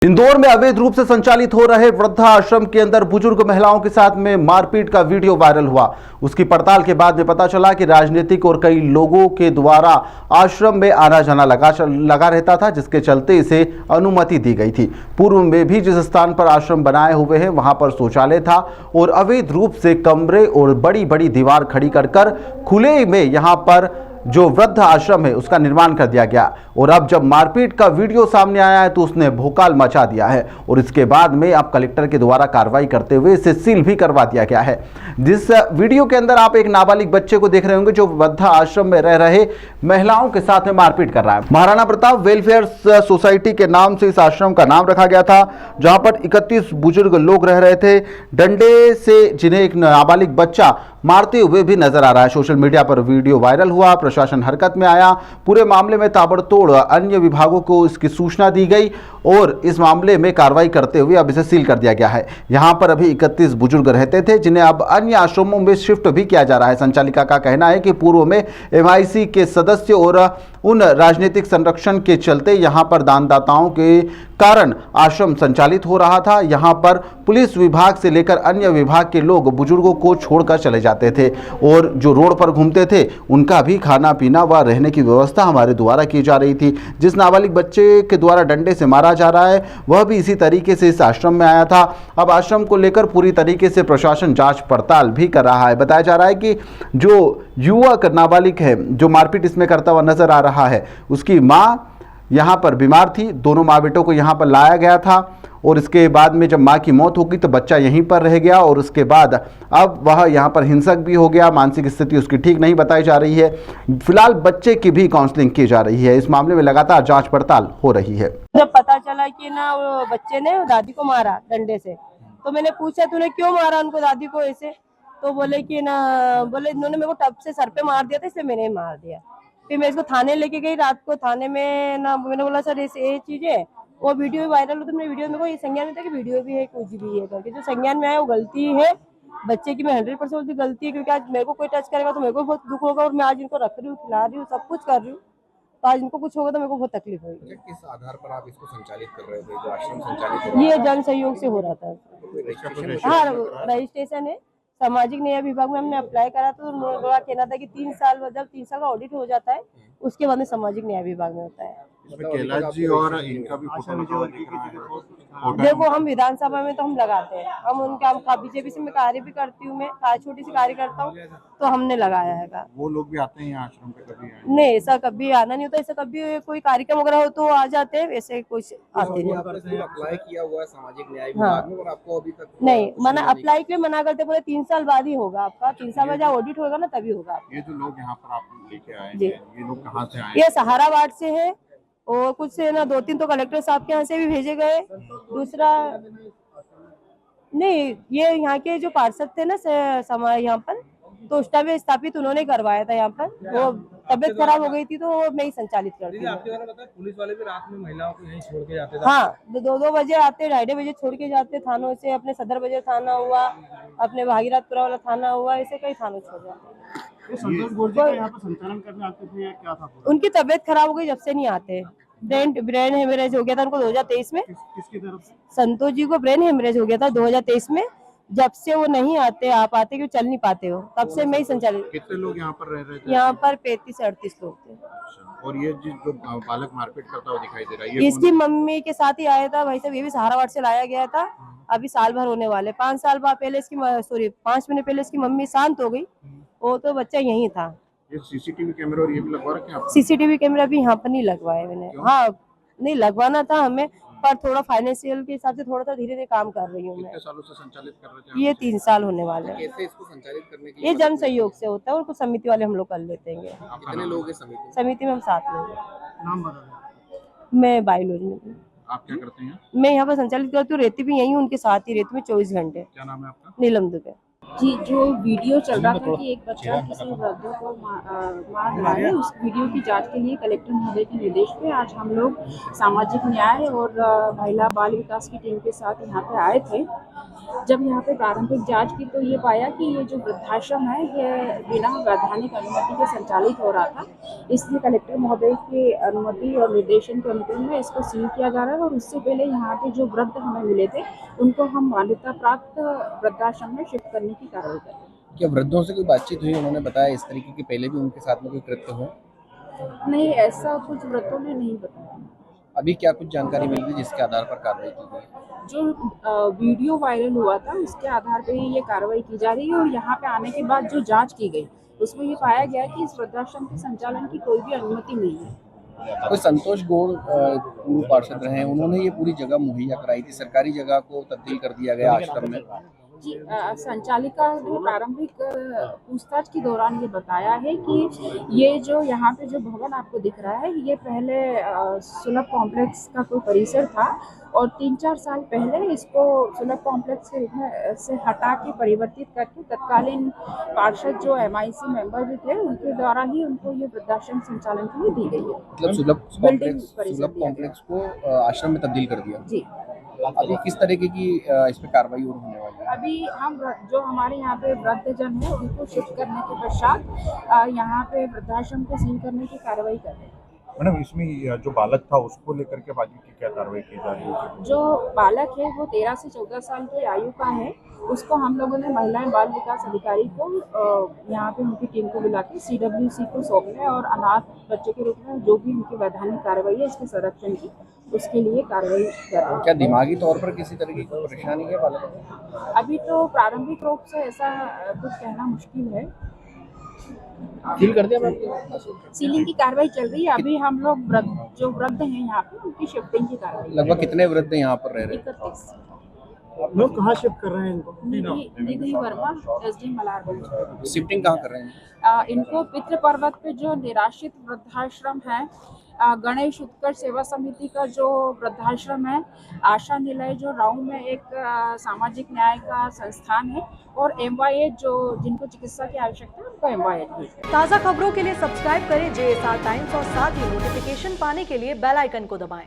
इंदौर में अवैध रूप से संचालित हो रहे वृद्धाश्रम के अंदर बुजुर्ग महिलाओं के साथ में मारपीट का वीडियो वायरल हुआ। उसकी पड़ताल के बाद में पता चला कि राजनीतिक और कई लोगों के द्वारा आश्रम में आना जाना लगा रहता था, जिसके चलते इसे अनुमति दी गई थी। पूर्व में भी जिस स्थान पर आश्रम बनाए हुए हैं वहां पर शौचालय था और अवैध रूप से कमरे और बड़ी बड़ी दीवार खड़ी कर खुले में यहां पर जो वृद्ध आश्रम है उसका निर्माण कर दिया गया। और अब जब मारपीट का वीडियो सामने आया है तो उसने भोकाल मचा दिया है और इसके बाद में अब कलेक्टर के द्वारा कार्रवाई करते हुए इसे सील भी करवा दिया गया है। जिस वीडियो के अंदर आप एक नाबालिग बच्चे को देख रहे होंगे जो वृद्ध आश्रम में रह रहे महिलाओं के साथ में मारपीट कर रहा है। महाराणा प्रताप वेलफेयर सोसाइटी के नाम से इस आश्रम का नाम रखा गया था, जहां पर 31 बुजुर्ग लोग रह रहे थे। डंडे से जिन्हें एक नाबालिग बच्चा मारते हुए भी नजर आ रहा है। सोशल मीडिया पर वीडियो वायरल हुआ, प्रशासन हरकत में आया। पूरे मामले में ताबड़तोड़ अन्य विभागों को इसकी सूचना दी गई और इस मामले में कार्रवाई करते हुए अब इसे सील कर दिया गया है। यहां पर अभी 31 बुजुर्ग रहते थे जिन्हें अब अन्य आश्रमों में शिफ्ट भी किया जा रहा है। संचालिका का कहना है कि पूर्व में MIC के सदस्य और उन राजनीतिक संरक्षण के चलते यहां पर दानदाताओं के कारण आश्रम संचालित हो रहा था। यहां पर पुलिस विभाग से लेकर अन्य विभाग के लोग बुजुर्गों को छोड़कर चले जाते थे और जो रोड पर घूमते थे उनका भी खाना पीना व रहने की व्यवस्था हमारे द्वारा की जा रही थी। जिस नाबालिग बच्चे के द्वारा डंडे से मारा जा रहा है वह भी इसी तरीके से इस आश्रम में आया था। अब आश्रम को लेकर पूरी तरीके से प्रशासन जांच पड़ताल भी कर रहा है। बताया जा रहा है कि जो युवक नाबालिग है जो मारपीट इसमें करता हुआ नजर आ रहा है उसकी मां यहां पर बीमार थी। दोनों माँ बेटों को यहां पर लाया गया था और इसके बाद में जब मां की मौत हो गई तो बच्चा यहीं पर रह गया और उसके बाद अब वह यहां पर हिंसक भी हो गया। मानसिक स्थिति उसकी ठीक नहीं बताई जा रही है। फिलहाल बच्चे की भी काउंसलिंग की जा रही है। इस मामले में लगातार जांच पड़ताल हो रही है। जब पता चला कि ना वो बच्चे ने दादी को मारा डंडे से, तो मैंने पूछा तूने क्यों मारा उनको दादी को ऐसे, तो बोले कि ना बोले इन्होंने मेरे को टब से सर पे मार दिया था इसलिए मैंने मार दिया। फिर मैं इसको थाने लेके गई रात को। थाने में ना मैंने बोला सर ये चीज है, वो वीडियो वायरल हो तो मेरे वीडियो में को ये संज्ञान में था कि वीडियो भी है कुछ भी है करके। जो संज्ञान में आया वो गलती है बच्चे की। मैं 100% गलती है क्योंकि आज मेरे को कोई टच करेगा तो मेरे को बहुत दुख होगा और मैं आज इनको रख रही हूँ, खिला रही हूँ, सब कुछ कर रही हूँ, तो आज इनको कुछ होगा तो मेरे को बहुत तकलीफ होगी। किस आधार पर आप इसको संचालित कर रहे थे, जो आश्रम संचालित हो रहा ये जन सहयोग से हो रहा था। हाँ, रजिस्ट्रेशन है सामाजिक न्याय विभाग में हमने अप्लाई करा तो उनका कहना था कि 3 साल जब 3 साल का ऑडिट हो जाता है उसके बाद में सामाजिक न्याय विभाग में होता है। कैलाश जी और इनका भी फोटो दिख रहा है। देखो हम विधानसभा में तो हम लगाते हैं, हम उनका बीजेपी से मैं कार्य भी करती हूँ, मैं छोटी सी कार्य करता हूँ तो हमने लगाया है। वो लोग भी आते हैं यहाँ आश्रम पे कभी? नहीं, ऐसा कभी आना नहीं होता। ऐसा कभी कोई कार्यक्रम वगैरह हो तो आ जाते हैं, वैसे कुछ आते नहीं। अप्लाई किया हुआ है सामाजिक न्याय विभाग में और आपको अभी तक नहीं मना, अप्लाई के लिए मना करते, बोले 3 साल बाद ही होगा आपका, 3 साल बाद जब ऑडिट होगा ना तभी होगा। ये जो लोग यहाँ पर आप लेके आए हैं ये लोग कहाँ से आए? ये सहारा वार्ड से है और कुछ से ना 2-3 तो कलेक्टर साहब के यहाँ से भी भेजे गए। दूसरा नहीं, ये यहाँ के जो पार्षद थे ना यहाँ पर तो उस टाइम स्थापित उन्होंने करवाया था। यहाँ पर वो तबियत खराब हो गई थी तो मैं ही संचालित करती हूँ। पुलिस वाले भी रात में महिलाओं को यहीं छोड़ के जाते थे। हाँ, 2-2 बजे आते, 2:30 बजे छोड़ के जाते थानों से। अपने सदर बाजार थाना हुआ, अपने भागीरथपुरा वाला थाना हुआ, ऐसे कई थानों छोड़ जाते। संतोष गोरजी का यहाँ पर संचालन करने आते थे या क्या था? उनकी तबियत खराब हो गई जब से नहीं आते। ब्रेन हेमरेज हो गया था उनको 2023 में। किसकी तरफ से? संतोष जी को ब्रेन हेमरेज हो गया था 2023 में। जब से वो नहीं आते, आप आते क्यों चल नहीं पाते हो, तब से मैं ही संचालित। कितने लोग यहाँ पर रह रहे थे? यहाँ पर 35 से 38 लोग थे। और ये जो बालक मारपीट करता हुआ दिखाई दे रहा है, ये इसकी मम्मी के साथ ही आया था भाई साहब। ये भी सहारा वार्ड से लाया गया था। अभी साल भर होने वाले, 5 साल पहले इसकी 5 महीने पहले इसकी मम्मी शांत हो गई। वो तो बच्चा यहीं था। ये CCTV कैमरा और ये भी लगवा रखे हैं आप? CCTV कैमरा भी यहाँ पर नहीं लगवाया मैंने। हाँ, नहीं लगवाना था हमें, पर थोड़ा फाइनेंशियल के हिसाब से थोड़ा सा धीरे धीरे काम कर रही हूँ मैं। कितने सालों से संचालित कर रहे थे? ये 3 साल होने वाले हैं। कैसे इसको संचालित करने के ये जन सहयोग से होता है और कुछ समिति वाले हम लोग कर लेते हैं। कितने लोग हैं समिति? समिति में हम 7 लोग हैं। नाम बता। मैं बायोलॉजी में हूँ। आप क्या करते हैं? मैं यहाँ पर संचालित करती हूँ, रहती भी यही हूँ उनके साथ ही रहती हूँ 24 घंटे। क्या नाम है आपका? नीलम दुबे। जी, जो वीडियो चल रहा था कि एक बच्चा किसी वृद्ध को मार रहा है, उस वीडियो की जांच के लिए कलेक्टर महोदय के निर्देश पे आज हम लोग सामाजिक न्याय और महिला बाल विकास की टीम के साथ यहाँ पे आए थे। जब यहाँ पे प्रारंभिक जांच की तो ये पाया कि ये जो वृद्धाश्रम है ये बिना वैधानिक अनुमति के संचालित हो रहा था, इसलिए कलेक्टर महोदय की अनुमति और निर्देशन के अनुक्रम में इसको सील किया जा रहा है और उससे पहले यहाँ पे जो वृद्ध हमें मिले थे उनको हम मान्यता प्राप्त वृद्धाश्रम में शिफ्ट करने की कार्रवाई कर रहे हैं। क्या वृद्धों से कोई बातचीत हुई? उन्होंने बताया इस तरीके के पहले भी उनके साथ में कोई कृत्य हुए? नहीं, ऐसा कुछ वृद्धों ने नहीं बताया। अभी क्या कुछ जानकारी मिल गई जिसके आधार पर कार्रवाई की गई? जो वीडियो वायरल हुआ था उसके आधार पे ये कार्रवाई की जा रही है और यहाँ पे आने के बाद जो जांच की गई उसमें ये पाया गया कि इस वृद्धाश्रम के संचालन की कोई भी अनुमति नहीं है। कोई संतोष गौड़ पूर्व पार्षद रहे हैं, उन्होंने ये पूरी जगह मुहैया कराई थी, सरकारी जगह को तब्दील कर दिया गया आश्रम में। जी, संचालिका ने प्रारंभिक पूछताछ के दौरान ये बताया है कि ये जो यहाँ पे जो भवन आपको दिख रहा है ये पहले सुलभ कॉम्प्लेक्स का कोई परिसर था और 3-4 साल पहले इसको सुलभ कॉम्प्लेक्स के रूप में से हटा के परिवर्तित करके तत्कालीन पार्षद जो MIC मेंबर भी थे उनके द्वारा ही उनको ये वृद्धाश्रम संचालन के लिए दी गई है। मतलब सुलभ कॉम्प्लेक्स को आश्रम में तब्दील कर दिया। जी, अभी किस तरीके की इस पे कार्रवाई और होने वाली है? अभी हम जो हमारे यहाँ पे वृद्धजन है उनको शिफ्ट करने के पश्चात यहाँ पे वृद्धाश्रम को सील करने की कार्रवाई कर रहे हैं। मैडम, इसमें जो बालक था उसको लेकर के बाकी की क्या कार्रवाई की जा रही है? जो बालक है वो 13 से 14 साल की आयु का है, उसको हम लोगों ने महिला एवं बाल विकास अधिकारी को यहाँ पे उनकी टीम को बुला के CWC को सौंपने और अनाथ बच्चे के रूप में जो भी उनकी वैधानिक कार्रवाई है इसके संरक्षण की उसके लिए कार्रवाई कर रहे हैं। क्या दिमागी तौर पर किसी तरह की कोई परेशानी है बालक को? अभी तो प्रारंभिक रूप से ऐसा कुछ कहना मुश्किल है। सील कर दिया? सीलिंग की कार्रवाई चल रही है। अभी हम लोग जो वृद्ध हैं यहाँ पे उनकी शिफ्टिंग की कार्रवाई। लगभग कितने वृद्ध यहाँ पर रह रहे हैं? 31। आप लोग कहाँ शिफ्ट कर रहे हैं इनको? निधि वर्मा, SD मलारगंज। शिफ्टिंग कहाँ कर रहे हैं? इनको पितृ पर्वत पे जो निराश्रित वृद्धाश्रम है, गणेश उत्कर्ष सेवा समिति का जो वृद्धाश्रम है, आशा निलय जो राऊ में एक सामाजिक न्याय का संस्थान है और MYH जो जिनको चिकित्सा की आवश्यकता है उनको MYH भी है। ताज़ा खबरों के लिए सब्सक्राइब करें JSR टाइम्स और साथ ही नोटिफिकेशन पाने के लिए बेल आइकन को दबाएं।